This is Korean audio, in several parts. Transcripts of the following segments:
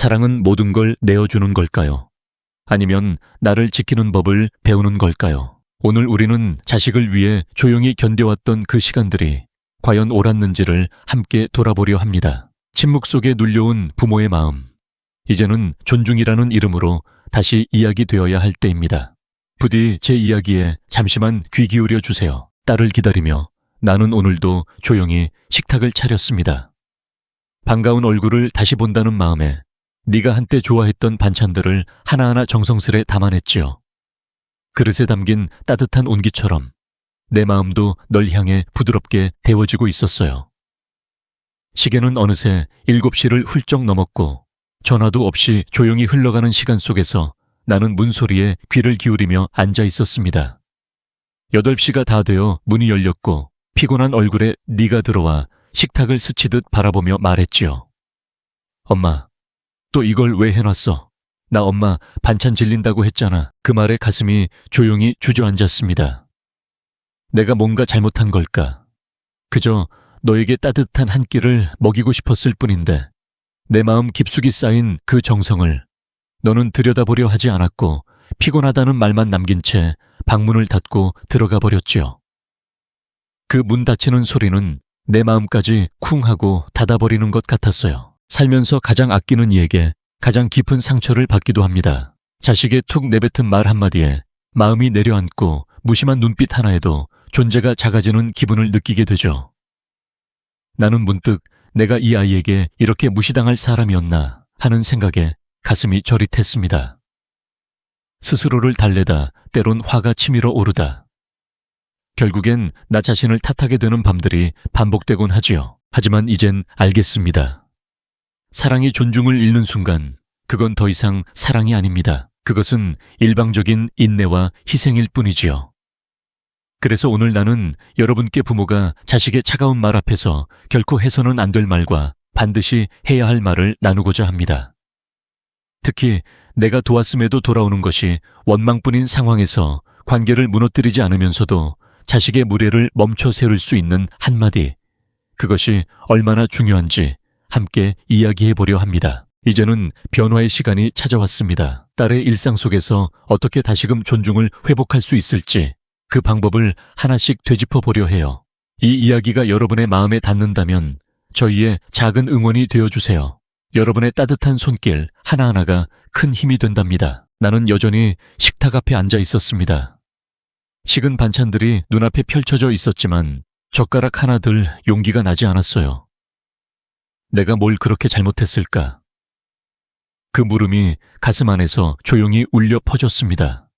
사랑은 모든 걸 내어주는 걸까요? 아니면 나를 지키는 법을 배우는 걸까요? 오늘 우리는 자식을 위해 조용히 견뎌왔던 그 시간들이 과연 옳았는지를 함께 돌아보려 합니다. 침묵 속에 눌려온 부모의 마음. 이제는 존중이라는 이름으로 다시 이야기되어야 할 때입니다. 부디 제 이야기에 잠시만 귀 기울여 주세요. 딸을 기다리며 나는 오늘도 조용히 식탁을 차렸습니다. 반가운 얼굴을 다시 본다는 마음에 네가 한때 좋아했던 반찬들을 하나하나 정성스레 담아냈지요. 그릇에 담긴 따뜻한 온기처럼 내 마음도 널 향해 부드럽게 데워지고 있었어요. 시계는 어느새 7시를 훌쩍 넘었고 전화도 없이 조용히 흘러가는 시간 속에서 나는 문소리에 귀를 기울이며 앉아 있었습니다. 8시가 다 되어 문이 열렸고 피곤한 얼굴에 네가 들어와 식탁을 스치듯 바라보며 말했지요. 엄마, 또 이걸 왜 해놨어? 나 엄마 반찬 질린다고 했잖아. 그 말에 가슴이 조용히 주저앉았습니다. 내가 뭔가 잘못한 걸까? 그저 너에게 따뜻한 한 끼를 먹이고 싶었을 뿐인데 내 마음 깊숙이 쌓인 그 정성을 너는 들여다보려 하지 않았고 피곤하다는 말만 남긴 채 방문을 닫고 들어가 버렸지요. 그 문 닫히는 소리는 내 마음까지 쿵 하고 닫아버리는 것 같았어요. 살면서 가장 아끼는 이에게 가장 깊은 상처를 받기도 합니다. 자식의 툭 내뱉은 말 한마디에 마음이 내려앉고 무심한 눈빛 하나에도 존재가 작아지는 기분을 느끼게 되죠. 나는 문득 내가 이 아이에게 이렇게 무시당할 사람이었나 하는 생각에 가슴이 저릿했습니다. 스스로를 달래다 때론 화가 치밀어 오르다. 결국엔 나 자신을 탓하게 되는 밤들이 반복되곤 하지요. 하지만 이젠 알겠습니다. 사랑이 존중을 잃는 순간 그건 더 이상 사랑이 아닙니다. 그것은 일방적인 인내와 희생일 뿐이지요. 그래서 오늘 나는 여러분께 부모가 자식의 차가운 말 앞에서 결코 해서는 안 될 말과 반드시 해야 할 말을 나누고자 합니다. 특히 내가 도왔음에도 돌아오는 것이 원망뿐인 상황에서 관계를 무너뜨리지 않으면서도 자식의 무례를 멈춰 세울 수 있는 한마디, 그것이 얼마나 중요한지 함께 이야기해 보려 합니다. 이제는 변화의 시간이 찾아왔습니다. 딸의 일상 속에서 어떻게 다시금 존중을 회복할 수 있을지 그 방법을 하나씩 되짚어 보려 해요. 이 이야기가 여러분의 마음에 닿는다면 저희의 작은 응원이 되어주세요. 여러분의 따뜻한 손길 하나하나가 큰 힘이 된답니다. 나는 여전히 식탁 앞에 앉아 있었습니다. 식은 반찬들이 눈앞에 펼쳐져 있었지만 젓가락 하나 들 용기가 나지 않았어요. 내가 뭘 그렇게 잘못했을까? 그 물음이 가슴 안에서 조용히 울려 퍼졌습니다.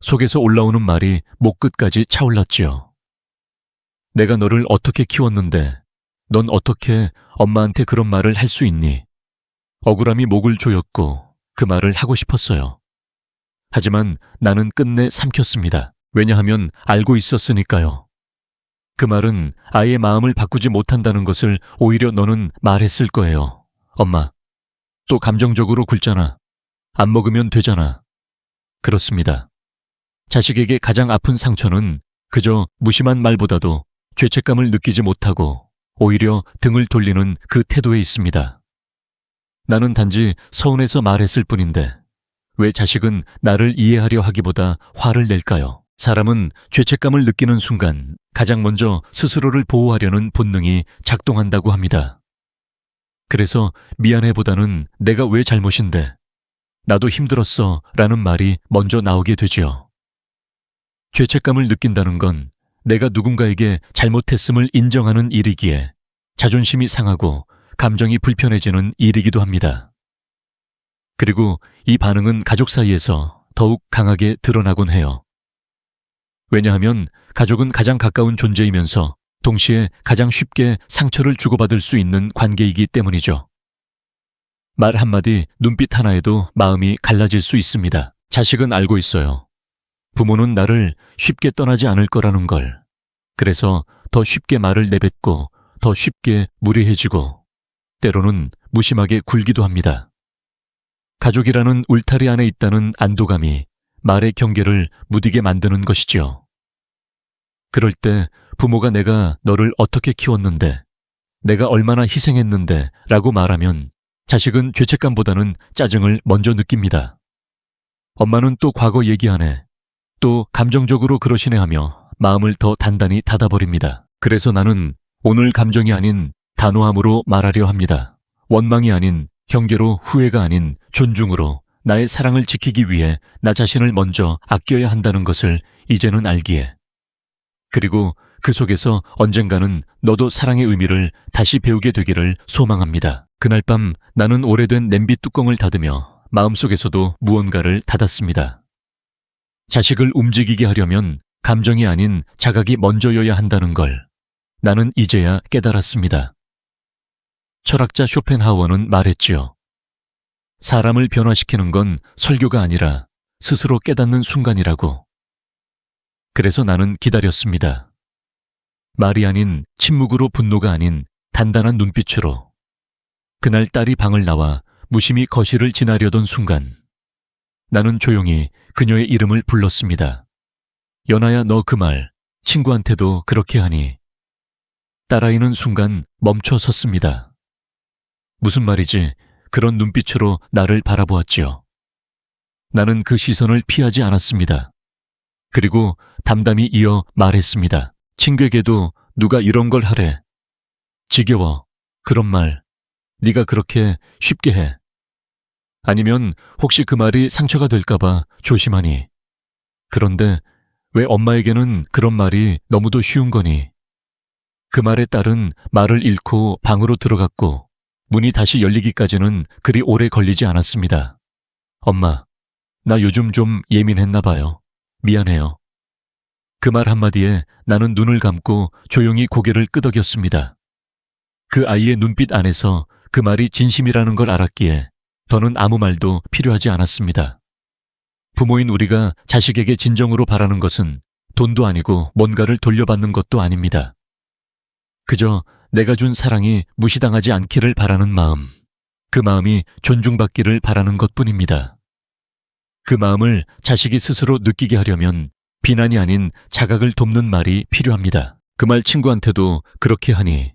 속에서 올라오는 말이 목 끝까지 차올랐지요. 내가 너를 어떻게 키웠는데 넌 어떻게 엄마한테 그런 말을 할 수 있니? 억울함이 목을 조였고 그 말을 하고 싶었어요. 하지만 나는 끝내 삼켰습니다. 왜냐하면 알고 있었으니까요. 그 말은 아이의 마음을 바꾸지 못한다는 것을 오히려 너는 말했을 거예요. 엄마, 또 감정적으로 굴잖아. 안 먹으면 되잖아. 그렇습니다. 자식에게 가장 아픈 상처는 그저 무심한 말보다도 죄책감을 느끼지 못하고 오히려 등을 돌리는 그 태도에 있습니다. 나는 단지 서운해서 말했을 뿐인데 왜 자식은 나를 이해하려 하기보다 화를 낼까요? 사람은 죄책감을 느끼는 순간 가장 먼저 스스로를 보호하려는 본능이 작동한다고 합니다. 그래서 미안해보다는 내가 왜 잘못인데 나도 힘들었어 라는 말이 먼저 나오게 되지요. 죄책감을 느낀다는 건 내가 누군가에게 잘못했음을 인정하는 일이기에 자존심이 상하고 감정이 불편해지는 일이기도 합니다. 그리고 이 반응은 가족 사이에서 더욱 강하게 드러나곤 해요. 왜냐하면 가족은 가장 가까운 존재이면서 동시에 가장 쉽게 상처를 주고받을 수 있는 관계이기 때문이죠. 말 한마디, 눈빛 하나에도 마음이 갈라질 수 있습니다. 자식은 알고 있어요. 부모는 나를 쉽게 떠나지 않을 거라는 걸. 그래서 더 쉽게 말을 내뱉고 더 쉽게 무례해지고 때로는 무심하게 굴기도 합니다. 가족이라는 울타리 안에 있다는 안도감이 말의 경계를 무디게 만드는 것이지요. 그럴 때 부모가 내가 너를 어떻게 키웠는데, 내가 얼마나 희생했는데 라고 말하면 자식은 죄책감보다는 짜증을 먼저 느낍니다. 엄마는 또 과거 얘기하네. 또 감정적으로 그러시네 하며 마음을 더 단단히 닫아버립니다. 그래서 나는 오늘 감정이 아닌 단호함으로 말하려 합니다. 원망이 아닌 경계로, 후회가 아닌 존중으로 나의 사랑을 지키기 위해 나 자신을 먼저 아껴야 한다는 것을 이제는 알기에. 그리고 그 속에서 언젠가는 너도 사랑의 의미를 다시 배우게 되기를 소망합니다. 그날 밤 나는 오래된 냄비 뚜껑을 닫으며 마음속에서도 무언가를 닫았습니다. 자식을 움직이게 하려면 감정이 아닌 자각이 먼저여야 한다는 걸 나는 이제야 깨달았습니다. 철학자 쇼펜하우어는 말했지요. 사람을 변화시키는 건 설교가 아니라 스스로 깨닫는 순간이라고. 그래서 나는 기다렸습니다. 말이 아닌 침묵으로, 분노가 아닌 단단한 눈빛으로. 그날 딸이 방을 나와 무심히 거실을 지나려던 순간 나는 조용히 그녀의 이름을 불렀습니다. 연아야, 너 그 말 친구한테도 그렇게 하니? 딸아이는 순간 멈춰 섰습니다. 무슨 말이지? 그런 눈빛으로 나를 바라보았지요. 나는 그 시선을 피하지 않았습니다. 그리고 담담히 이어 말했습니다. 친구에게도 누가 이런 걸 하래. 지겨워. 그런 말. 네가 그렇게 쉽게 해. 아니면 혹시 그 말이 상처가 될까봐 조심하니. 그런데 왜 엄마에게는 그런 말이 너무도 쉬운 거니? 그 말에 딸은 말을 잃고 방으로 들어갔고 문이 다시 열리기까지는 그리 오래 걸리지 않았습니다. 엄마, 나 요즘 좀 예민했나 봐요. 미안해요. 그 말 한마디에 나는 눈을 감고 조용히 고개를 끄덕였습니다. 그 아이의 눈빛 안에서 그 말이 진심이라는 걸 알았기에 더는 아무 말도 필요하지 않았습니다. 부모인 우리가 자식에게 진정으로 바라는 것은 돈도 아니고 뭔가를 돌려받는 것도 아닙니다. 그저 내가 준 사랑이 무시당하지 않기를 바라는 마음, 그 마음이 존중받기를 바라는 것뿐입니다. 그 마음을 자식이 스스로 느끼게 하려면 비난이 아닌 자각을 돕는 말이 필요합니다. 그 말 친구한테도 그렇게 하니.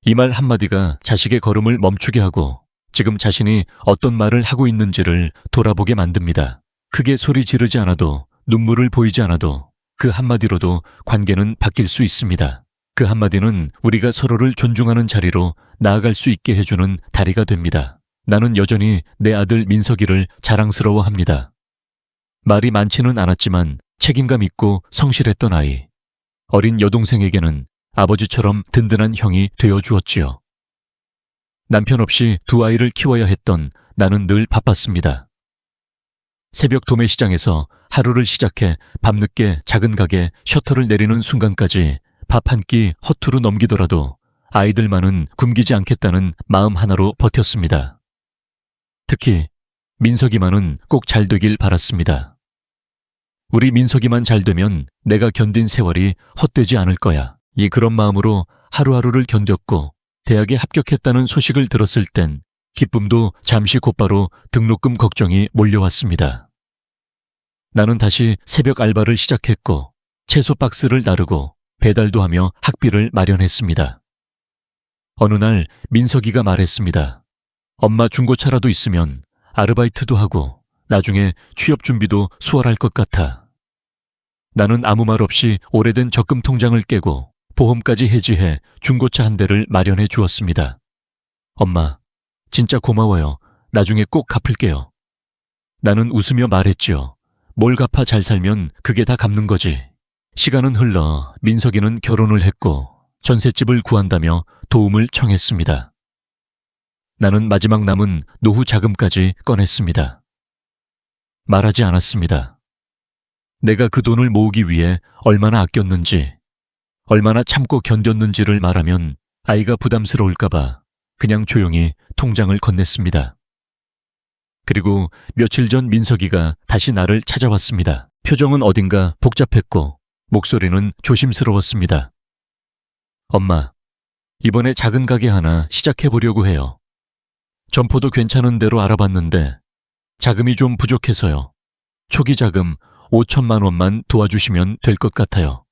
이 말 한마디가 자식의 걸음을 멈추게 하고 지금 자신이 어떤 말을 하고 있는지를 돌아보게 만듭니다. 크게 소리 지르지 않아도, 눈물을 보이지 않아도 그 한마디로도 관계는 바뀔 수 있습니다. 그 한마디는 우리가 서로를 존중하는 자리로 나아갈 수 있게 해주는 다리가 됩니다. 나는 여전히 내 아들 민석이를 자랑스러워합니다. 말이 많지는 않았지만 책임감 있고 성실했던 아이. 어린 여동생에게는 아버지처럼 든든한 형이 되어주었지요. 남편 없이 두 아이를 키워야 했던 나는 늘 바빴습니다. 새벽 도매시장에서 하루를 시작해 밤늦게 작은 가게 셔터를 내리는 순간까지 밥 한 끼 허투루 넘기더라도 아이들만은 굶기지 않겠다는 마음 하나로 버텼습니다. 특히 민석이만은 꼭 잘 되길 바랐습니다. 우리 민석이만 잘 되면 내가 견딘 세월이 헛되지 않을 거야. 이 그런 마음으로 하루하루를 견뎠고 대학에 합격했다는 소식을 들었을 땐 기쁨도 잠시 곧바로 등록금 걱정이 몰려왔습니다. 나는 다시 새벽 알바를 시작했고 채소 박스를 나르고 배달도 하며 학비를 마련했습니다. 어느 날 민석이가 말했습니다. 엄마 중고차라도 있으면 아르바이트도 하고 나중에 취업 준비도 수월할 것 같아. 나는 아무 말 없이 오래된 적금 통장을 깨고 보험까지 해지해 중고차 한 대를 마련해 주었습니다. 엄마, 진짜 고마워요. 나중에 꼭 갚을게요. 나는 웃으며 말했지요. 뭘 갚아 잘 살면 그게 다 갚는 거지. 시간은 흘러 민석이는 결혼을 했고 전셋집을 구한다며 도움을 청했습니다. 나는 마지막 남은 노후 자금까지 꺼냈습니다. 말하지 않았습니다. 내가 그 돈을 모으기 위해 얼마나 아꼈는지, 얼마나 참고 견뎠는지를 말하면 아이가 부담스러울까봐 그냥 조용히 통장을 건넸습니다. 그리고 며칠 전 민석이가 다시 나를 찾아왔습니다. 표정은 어딘가 복잡했고 목소리는 조심스러웠습니다. 엄마, 이번에 작은 가게 하나 시작해보려고 해요. 점포도 괜찮은 데로 알아봤는데 자금이 좀 부족해서요. 초기 자금 5천만 원만 도와주시면 될 것 같아요.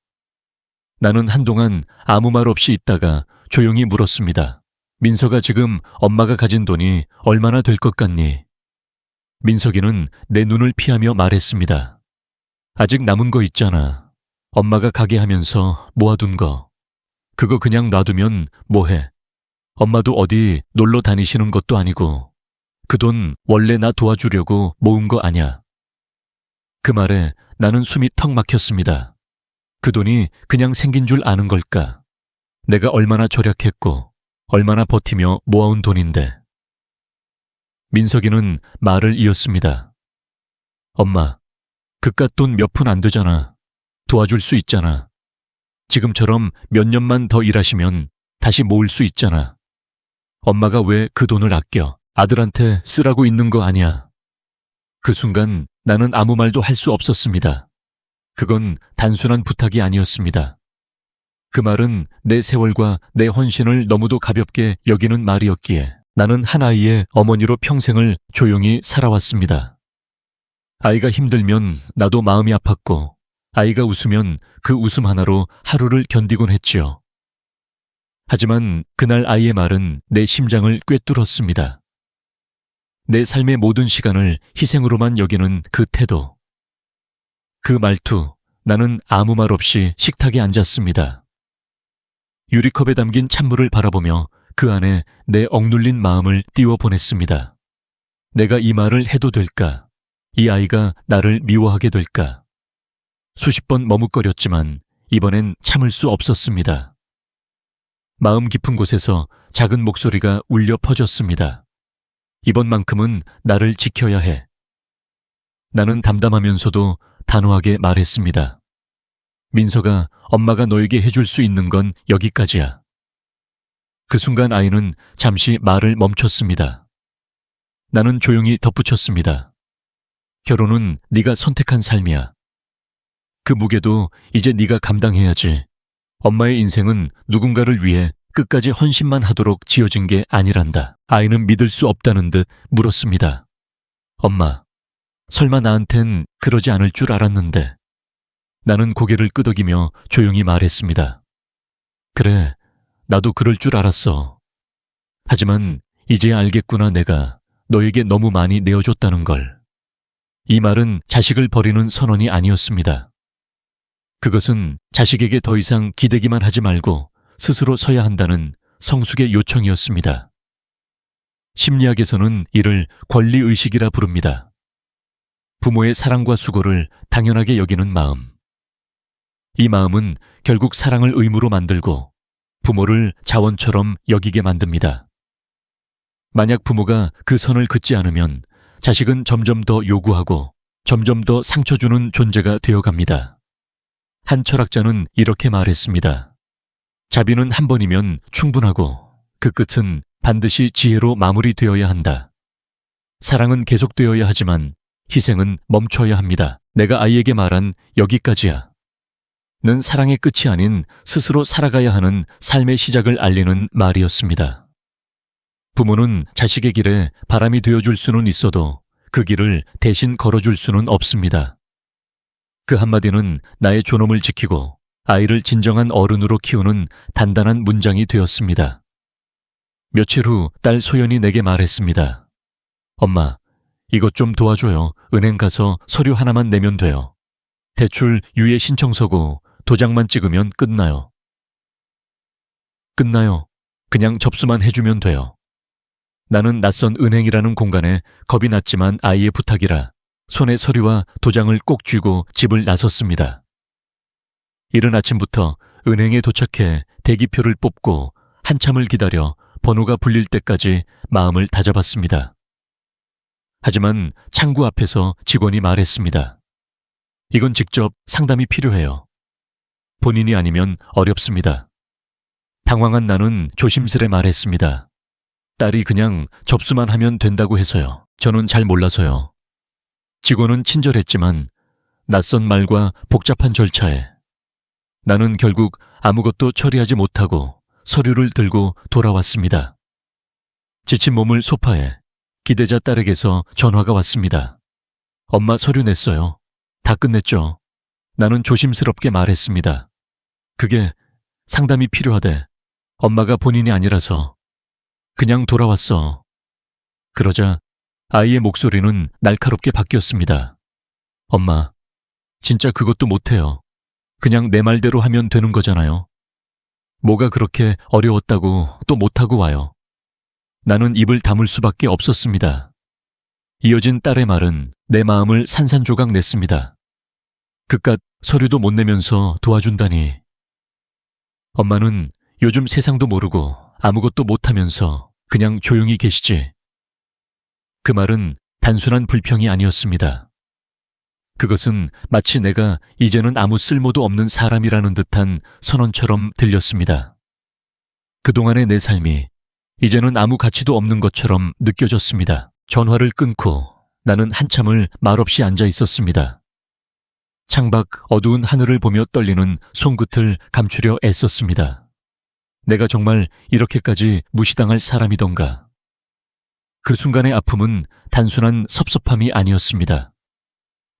나는 한동안 아무 말 없이 있다가 조용히 물었습니다. 민서가 지금 엄마가 가진 돈이 얼마나 될 것 같니? 민석이는 내 눈을 피하며 말했습니다. 아직 남은 거 있잖아. 엄마가 가게 하면서 모아둔 거. 그거 그냥 놔두면 뭐해? 엄마도 어디 놀러 다니시는 것도 아니고 그 돈 원래 나 도와주려고 모은 거 아냐. 그 말에 나는 숨이 턱 막혔습니다. 그 돈이 그냥 생긴 줄 아는 걸까? 내가 얼마나 절약했고 얼마나 버티며 모아온 돈인데. 민석이는 말을 이었습니다. 엄마, 그깟 돈 몇 푼 안 되잖아. 도와줄 수 있잖아. 지금처럼 몇 년만 더 일하시면 다시 모을 수 있잖아. 엄마가 왜 그 돈을 아껴 아들한테 쓰라고 있는 거 아니야. 그 순간 나는 아무 말도 할 수 없었습니다. 그건 단순한 부탁이 아니었습니다. 그 말은 내 세월과 내 헌신을 너무도 가볍게 여기는 말이었기에 나는 한 아이의 어머니로 평생을 조용히 살아왔습니다. 아이가 힘들면 나도 마음이 아팠고 아이가 웃으면 그 웃음 하나로 하루를 견디곤 했지요. 하지만 그날 아이의 말은 내 심장을 꿰뚫었습니다. 내 삶의 모든 시간을 희생으로만 여기는 그 태도. 그 말투, 나는 아무 말 없이 식탁에 앉았습니다. 유리컵에 담긴 찬물을 바라보며 그 안에 내 억눌린 마음을 띄워보냈습니다. 내가 이 말을 해도 될까? 이 아이가 나를 미워하게 될까? 수십 번 머뭇거렸지만 이번엔 참을 수 없었습니다. 마음 깊은 곳에서 작은 목소리가 울려 퍼졌습니다. 이번만큼은 나를 지켜야 해. 나는 담담하면서도 단호하게 말했습니다. 민서가 엄마가 너에게 해줄 수 있는 건 여기까지야. 그 순간 아이는 잠시 말을 멈췄습니다. 나는 조용히 덧붙였습니다. 결혼은 네가 선택한 삶이야. 그 무게도 이제 네가 감당해야지. 엄마의 인생은 누군가를 위해 끝까지 헌신만 하도록 지어진 게 아니란다. 아이는 믿을 수 없다는 듯 물었습니다. 엄마, 설마 나한텐 그러지 않을 줄 알았는데. 나는 고개를 끄덕이며 조용히 말했습니다. 그래, 나도 그럴 줄 알았어. 하지만 이제야 알겠구나. 내가 너에게 너무 많이 내어줬다는 걸. 이 말은 자식을 버리는 선언이 아니었습니다. 그것은 자식에게 더 이상 기대기만 하지 말고 스스로 서야 한다는 성숙의 요청이었습니다. 심리학에서는 이를 권리의식이라 부릅니다. 부모의 사랑과 수고를 당연하게 여기는 마음. 이 마음은 결국 사랑을 의무로 만들고 부모를 자원처럼 여기게 만듭니다. 만약 부모가 그 선을 긋지 않으면 자식은 점점 더 요구하고 점점 더 상처 주는 존재가 되어갑니다. 한 철학자는 이렇게 말했습니다. 자비는 한 번이면 충분하고 그 끝은 반드시 지혜로 마무리되어야 한다. 사랑은 계속되어야 하지만 희생은 멈춰야 합니다. 내가 아이에게 말한 여기까지야. 는 사랑의 끝이 아닌 스스로 살아가야 하는 삶의 시작을 알리는 말이었습니다. 부모는 자식의 길에 바람이 되어줄 수는 있어도 그 길을 대신 걸어줄 수는 없습니다. 그 한마디는 나의 존엄을 지키고 아이를 진정한 어른으로 키우는 단단한 문장이 되었습니다. 며칠 후 딸 소연이 내게 말했습니다. 엄마, 이것 좀 도와줘요. 은행 가서 서류 하나만 내면 돼요. 대출 유예 신청서고 도장만 찍으면 끝나요. 끝나요. 그냥 접수만 해주면 돼요. 나는 낯선 은행이라는 공간에 겁이 났지만 아이의 부탁이라 손에 서류와 도장을 꼭 쥐고 집을 나섰습니다. 이른 아침부터 은행에 도착해 대기표를 뽑고 한참을 기다려 번호가 불릴 때까지 마음을 다잡았습니다. 하지만 창구 앞에서 직원이 말했습니다. 이건 직접 상담이 필요해요. 본인이 아니면 어렵습니다. 당황한 나는 조심스레 말했습니다. 딸이 그냥 접수만 하면 된다고 해서요. 저는 잘 몰라서요. 직원은 친절했지만 낯선 말과 복잡한 절차에 나는 결국 아무것도 처리하지 못하고 서류를 들고 돌아왔습니다. 지친 몸을 소파에 기대자 딸에게서 전화가 왔습니다. 엄마 서류 냈어요. 다 끝냈죠. 나는 조심스럽게 말했습니다. 그게 상담이 필요하대. 엄마가 본인이 아니라서. 그냥 돌아왔어. 그러자 아이의 목소리는 날카롭게 바뀌었습니다. 엄마, 진짜 그것도 못해요. 그냥 내 말대로 하면 되는 거잖아요. 뭐가 그렇게 어려웠다고 또 못하고 와요. 나는 입을 다물 수밖에 없었습니다. 이어진 딸의 말은 내 마음을 산산조각 냈습니다. 그깟 서류도 못 내면서 도와준다니. 엄마는 요즘 세상도 모르고 아무것도 못하면서 그냥 조용히 계시지. 그 말은 단순한 불평이 아니었습니다. 그것은 마치 내가 이제는 아무 쓸모도 없는 사람이라는 듯한 선언처럼 들렸습니다. 그동안의 내 삶이 이제는 아무 가치도 없는 것처럼 느껴졌습니다. 전화를 끊고 나는 한참을 말없이 앉아 있었습니다. 창밖 어두운 하늘을 보며 떨리는 손끝을 감추려 애썼습니다. 내가 정말 이렇게까지 무시당할 사람이던가. 그 순간의 아픔은 단순한 섭섭함이 아니었습니다.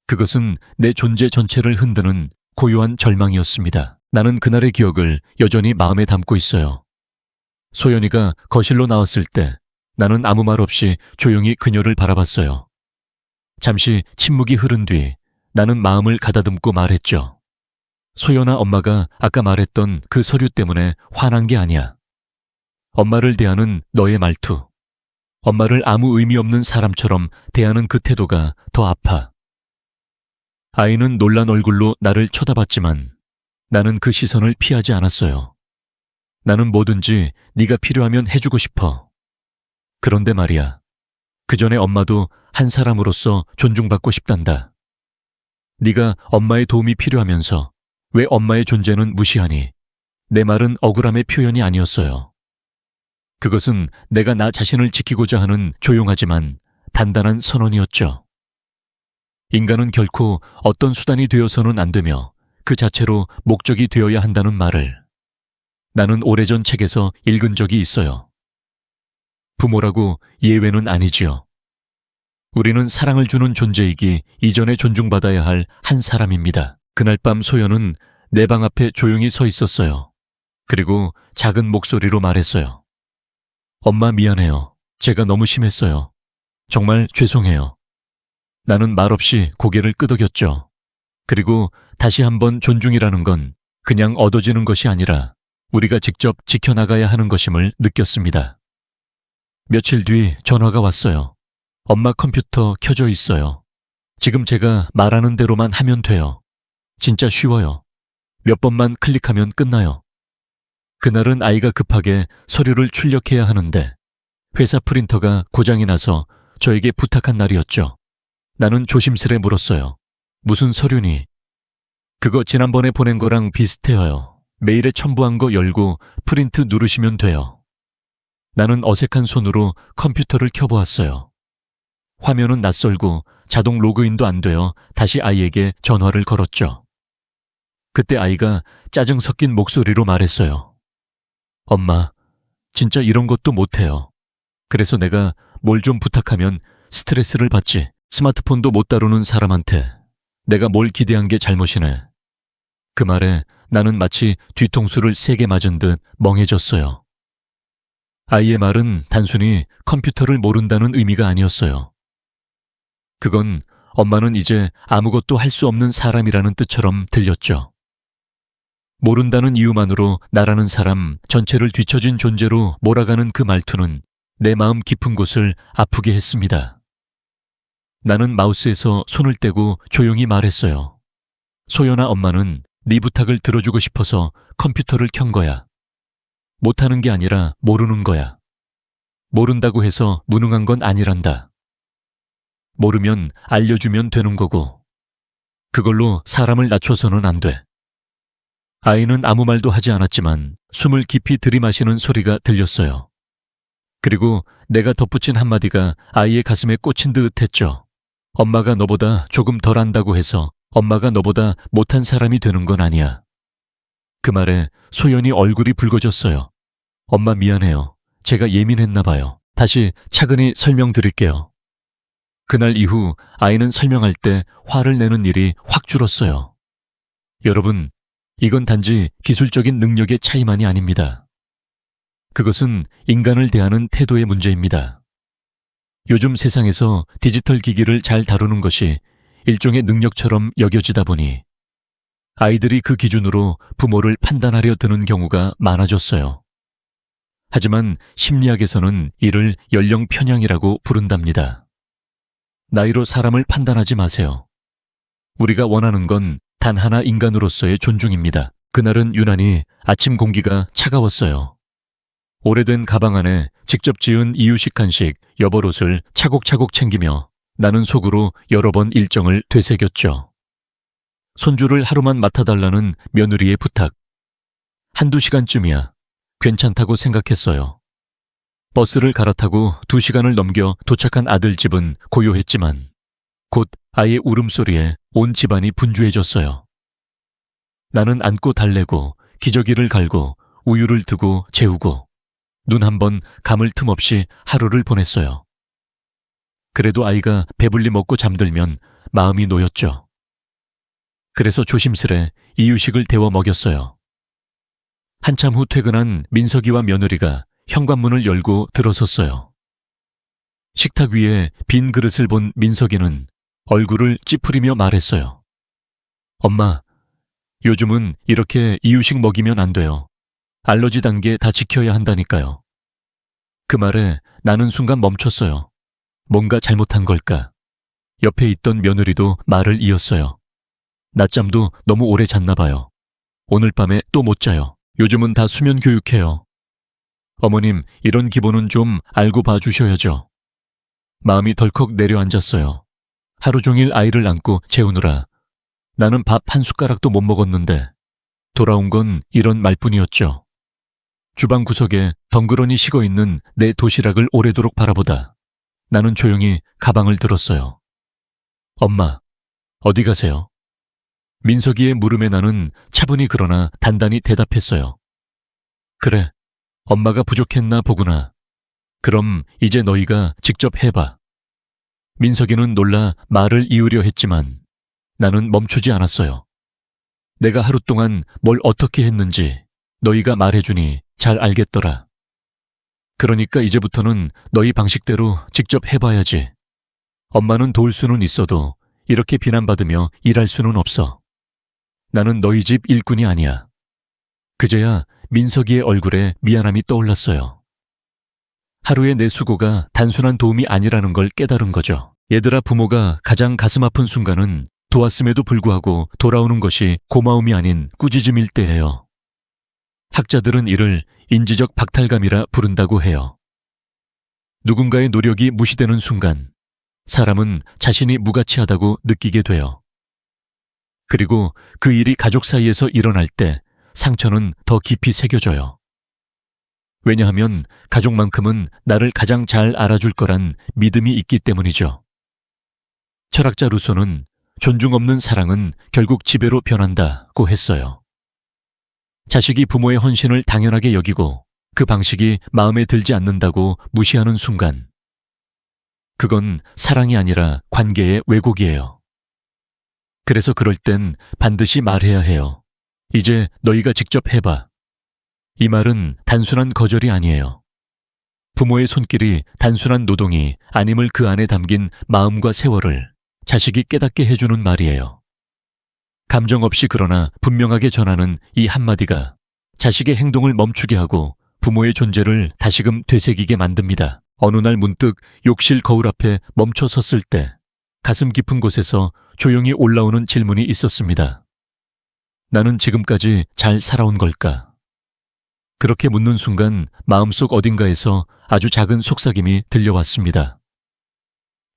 그것은 내 존재 전체를 흔드는 고요한 절망이었습니다. 나는 그날의 기억을 여전히 마음에 담고 있어요. 소연이가 거실로 나왔을 때 나는 아무 말 없이 조용히 그녀를 바라봤어요. 잠시 침묵이 흐른 뒤 나는 마음을 가다듬고 말했죠. 소연아, 엄마가 아까 말했던 그 서류 때문에 화난 게 아니야. 엄마를 대하는 너의 말투, 엄마를 아무 의미 없는 사람처럼 대하는 그 태도가 더 아파. 아이는 놀란 얼굴로 나를 쳐다봤지만 나는 그 시선을 피하지 않았어요. 나는 뭐든지 네가 필요하면 해주고 싶어. 그런데 말이야, 그 전에 엄마도 한 사람으로서 존중받고 싶단다. 네가 엄마의 도움이 필요하면서 왜 엄마의 존재는 무시하니? 내 말은 억울함의 표현이 아니었어요. 그것은 내가 나 자신을 지키고자 하는 조용하지만 단단한 선언이었죠. 인간은 결코 어떤 수단이 되어서는 안 되며 그 자체로 목적이 되어야 한다는 말을 나는 오래전 책에서 읽은 적이 있어요. 부모라고 예외는 아니지요. 우리는 사랑을 주는 존재이기 이전에 존중받아야 할 한 사람입니다. 그날 밤 소연은 내 방 앞에 조용히 서 있었어요. 그리고 작은 목소리로 말했어요. 엄마, 미안해요. 제가 너무 심했어요. 정말 죄송해요. 나는 말없이 고개를 끄덕였죠. 그리고 다시 한번 존중이라는 건 그냥 얻어지는 것이 아니라 우리가 직접 지켜나가야 하는 것임을 느꼈습니다. 며칠 뒤 전화가 왔어요. 엄마 컴퓨터 켜져 있어요. 지금 제가 말하는 대로만 하면 돼요. 진짜 쉬워요. 몇 번만 클릭하면 끝나요. 그날은 아이가 급하게 서류를 출력해야 하는데 회사 프린터가 고장이 나서 저에게 부탁한 날이었죠. 나는 조심스레 물었어요. 무슨 서류니? 그거 지난번에 보낸 거랑 비슷해요. 메일에 첨부한 거 열고 프린트 누르시면 돼요. 나는 어색한 손으로 컴퓨터를 켜보았어요. 화면은 낯설고 자동 로그인도 안 되어 다시 아이에게 전화를 걸었죠. 그때 아이가 짜증 섞인 목소리로 말했어요. 엄마, 진짜 이런 것도 못해요. 그래서 내가 뭘 좀 부탁하면 스트레스를 받지. 스마트폰도 못 다루는 사람한테 내가 뭘 기대한 게 잘못이네. 그 말에 나는 마치 뒤통수를 세게 맞은 듯 멍해졌어요. 아이의 말은 단순히 컴퓨터를 모른다는 의미가 아니었어요. 그건 엄마는 이제 아무것도 할 수 없는 사람이라는 뜻처럼 들렸죠. 모른다는 이유만으로 나라는 사람 전체를 뒤처진 존재로 몰아가는 그 말투는 내 마음 깊은 곳을 아프게 했습니다. 나는 마우스에서 손을 떼고 조용히 말했어요. 소연아, 엄마는 네 부탁을 들어주고 싶어서 컴퓨터를 켠 거야. 못하는 게 아니라 모르는 거야. 모른다고 해서 무능한 건 아니란다. 모르면 알려주면 되는 거고 그걸로 사람을 낮춰서는 안 돼. 아이는 아무 말도 하지 않았지만 숨을 깊이 들이마시는 소리가 들렸어요. 그리고 내가 덧붙인 한마디가 아이의 가슴에 꽂힌 듯 했죠. 엄마가 너보다 조금 덜 안다고 해서 엄마가 너보다 못한 사람이 되는 건 아니야. 그 말에 소연이 얼굴이 붉어졌어요. 엄마, 미안해요. 제가 예민했나 봐요. 다시 차근히 설명드릴게요. 그날 이후 아이는 설명할 때 화를 내는 일이 확 줄었어요. 여러분, 이건 단지 기술적인 능력의 차이만이 아닙니다. 그것은 인간을 대하는 태도의 문제입니다. 요즘 세상에서 디지털 기기를 잘 다루는 것이 일종의 능력처럼 여겨지다 보니 아이들이 그 기준으로 부모를 판단하려 드는 경우가 많아졌어요. 하지만 심리학에서는 이를 연령 편향이라고 부른답니다. 나이로 사람을 판단하지 마세요. 우리가 원하는 건 단 하나 인간으로서의 존중입니다. 그날은 유난히 아침 공기가 차가웠어요. 오래된 가방 안에 직접 지은 이유식 간식 여벌옷을 차곡차곡 챙기며 나는 속으로 여러 번 일정을 되새겼죠. 손주를 하루만 맡아달라는 며느리의 부탁. 한두 시간쯤이야. 괜찮다고 생각했어요. 버스를 갈아타고 2시간을 넘겨 도착한 아들 집은 고요했지만 곧 아이의 울음소리에 온 집안이 분주해졌어요. 나는 안고 달래고 기저귀를 갈고 우유를 두고 재우고 눈 한 번 감을 틈 없이 하루를 보냈어요. 그래도 아이가 배불리 먹고 잠들면 마음이 놓였죠. 그래서 조심스레 이유식을 데워 먹였어요. 한참 후 퇴근한 민석이와 며느리가 현관문을 열고 들어섰어요. 식탁 위에 빈 그릇을 본 민석이는 얼굴을 찌푸리며 말했어요. 엄마, 요즘은 이렇게 이유식 먹이면 안 돼요. 알러지 단계 다 지켜야 한다니까요. 그 말에 나는 순간 멈췄어요. 뭔가 잘못한 걸까? 옆에 있던 며느리도 말을 이었어요. 낮잠도 너무 오래 잤나 봐요. 오늘 밤에 또 못 자요. 요즘은 다 수면 교육해요. 어머님, 이런 기본은 좀 알고 봐주셔야죠. 마음이 덜컥 내려앉았어요. 하루 종일 아이를 안고 재우느라 나는 밥 한 숟가락도 못 먹었는데 돌아온 건 이런 말뿐이었죠. 주방 구석에 덩그러니 식어있는 내 도시락을 오래도록 바라보다 나는 조용히 가방을 들었어요. 엄마, 어디 가세요? 민석이의 물음에 나는 차분히 그러나 단단히 대답했어요. 그래, 엄마가 부족했나 보구나. 그럼 이제 너희가 직접 해봐. 민석이는 놀라 말을 이으려 했지만 나는 멈추지 않았어요. 내가 하루 동안 뭘 어떻게 했는지 너희가 말해주니 잘 알겠더라. 그러니까 이제부터는 너희 방식대로 직접 해봐야지. 엄마는 도울 수는 있어도 이렇게 비난받으며 일할 수는 없어. 나는 너희 집 일꾼이 아니야. 그제야 민석이의 얼굴에 미안함이 떠올랐어요. 하루의 내 수고가 단순한 도움이 아니라는 걸 깨달은 거죠. 얘들아, 부모가 가장 가슴 아픈 순간은 도왔음에도 불구하고 돌아오는 것이 고마움이 아닌 꾸짖음일 때예요. 학자들은 이를 인지적 박탈감이라 부른다고 해요. 누군가의 노력이 무시되는 순간 사람은 자신이 무가치하다고 느끼게 돼요. 그리고 그 일이 가족 사이에서 일어날 때 상처는 더 깊이 새겨져요. 왜냐하면 가족만큼은 나를 가장 잘 알아줄 거란 믿음이 있기 때문이죠. 철학자 루소는 존중 없는 사랑은 결국 지배로 변한다고 했어요. 자식이 부모의 헌신을 당연하게 여기고 그 방식이 마음에 들지 않는다고 무시하는 순간 그건 사랑이 아니라 관계의 왜곡이에요. 그래서 그럴 땐 반드시 말해야 해요. 이제 너희가 직접 해봐. 이 말은 단순한 거절이 아니에요. 부모의 손길이 단순한 노동이 아님을 그 안에 담긴 마음과 세월을 자식이 깨닫게 해주는 말이에요. 감정 없이 그러나 분명하게 전하는 이 한마디가 자식의 행동을 멈추게 하고 부모의 존재를 다시금 되새기게 만듭니다. 어느 날 문득 욕실 거울 앞에 멈춰 섰을 때 가슴 깊은 곳에서 조용히 올라오는 질문이 있었습니다. 나는 지금까지 잘 살아온 걸까? 그렇게 묻는 순간 마음속 어딘가에서 아주 작은 속삭임이 들려왔습니다.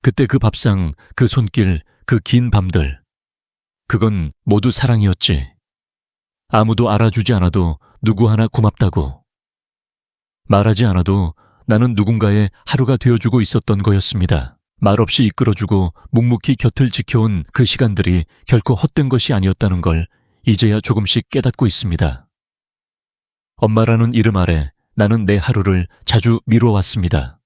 그때 그 밥상, 그 손길, 그 긴 밤들, 그건 모두 사랑이었지. 아무도 알아주지 않아도 누구 하나 고맙다고. 말하지 않아도 나는 누군가의 하루가 되어주고 있었던 거였습니다. 말없이 이끌어주고 묵묵히 곁을 지켜온 그 시간들이 결코 헛된 것이 아니었다는 걸 이제야 조금씩 깨닫고 있습니다. 엄마라는 이름 아래 나는 내 하루를 자주 미뤄왔습니다.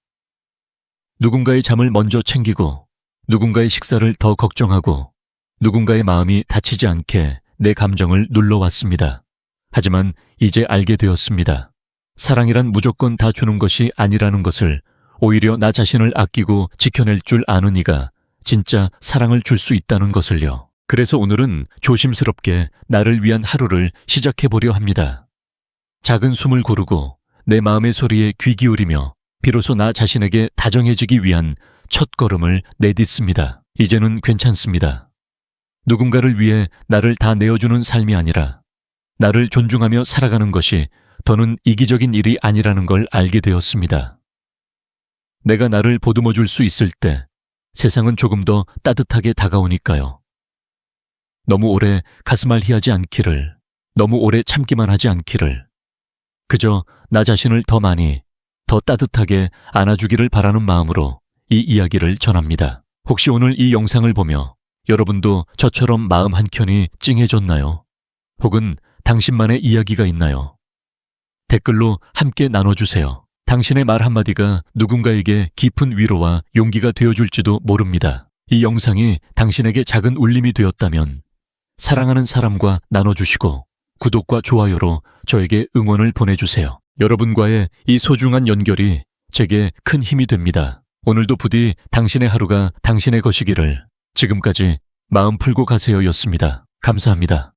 누군가의 잠을 먼저 챙기고 누군가의 식사를 더 걱정하고 누군가의 마음이 다치지 않게 내 감정을 눌러왔습니다. 하지만 이제 알게 되었습니다. 사랑이란 무조건 다 주는 것이 아니라는 것을, 오히려 나 자신을 아끼고 지켜낼 줄 아는 이가 진짜 사랑을 줄 수 있다는 것을요. 그래서 오늘은 조심스럽게 나를 위한 하루를 시작해 보려 합니다. 작은 숨을 고르고 내 마음의 소리에 귀 기울이며 비로소 나 자신에게 다정해지기 위한 첫 걸음을 내딛습니다. 이제는 괜찮습니다. 누군가를 위해 나를 다 내어주는 삶이 아니라 나를 존중하며 살아가는 것이 더는 이기적인 일이 아니라는 걸 알게 되었습니다. 내가 나를 보듬어 줄 수 있을 때 세상은 조금 더 따뜻하게 다가오니까요. 너무 오래 가슴 앓히하지 않기를, 너무 오래 참기만 하지 않기를, 그저 나 자신을 더 많이, 더 따뜻하게 안아주기를 바라는 마음으로 이 이야기를 전합니다. 혹시 오늘 이 영상을 보며 여러분도 저처럼 마음 한켠이 찡해졌나요? 혹은 당신만의 이야기가 있나요? 댓글로 함께 나눠주세요. 당신의 말 한마디가 누군가에게 깊은 위로와 용기가 되어줄지도 모릅니다. 이 영상이 당신에게 작은 울림이 되었다면 사랑하는 사람과 나눠주시고 구독과 좋아요로 저에게 응원을 보내주세요. 여러분과의 이 소중한 연결이 제게 큰 힘이 됩니다. 오늘도 부디 당신의 하루가 당신의 것이기를. 지금까지 마음 풀고 가세요였습니다. 감사합니다.